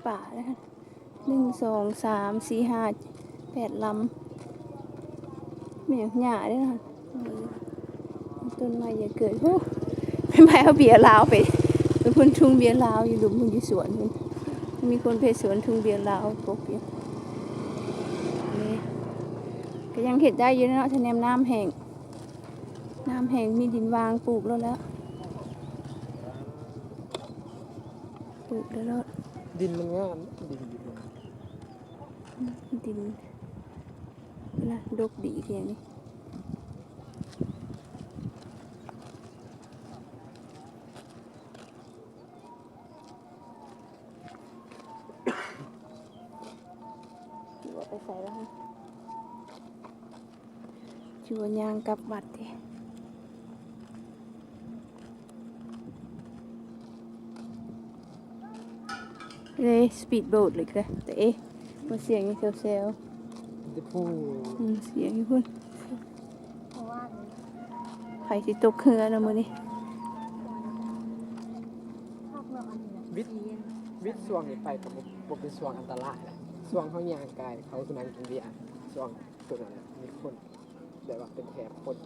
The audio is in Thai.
ป่านะคะ1 2 3 4 5 8 ลำไม่หญ้าเด้อค่ะต้นไม้อย่าเกิดโอ้ไม่ไปเอาเบียร์ลาวไปพุ่นทุ่งเบียร์ลาวอยู่หลุมพุ่นอยู่สวนพุ่นมีคนไปสวนทุ่งเบียร์ลาวปลูกอยู่นี่ก็ยังเห็ดได้อยู่เนาะถ้าแนมน้ำแห้งมีดินวางปลูกแล้วปลูกแล้ว ดินมันงามดินนะดกดีเทียนี่ไปใส่แล้วฮะชัวยางกับบัดทีเลยสปีดโบ๊ทเลยค่ะแต่มาเสียงอย่างเซลจะพูดเสียงอยู่พุ่นไผ่ที่ตกเครือนะมือนี่วิทย์ส่วงนี่ไปกับบุเป็นส่วงอันตรายส่วงเขายางกายเขาสุนัขกินเบียร์ส่วงตัวนั้นมีคนแบบว่าเป็นแถบคน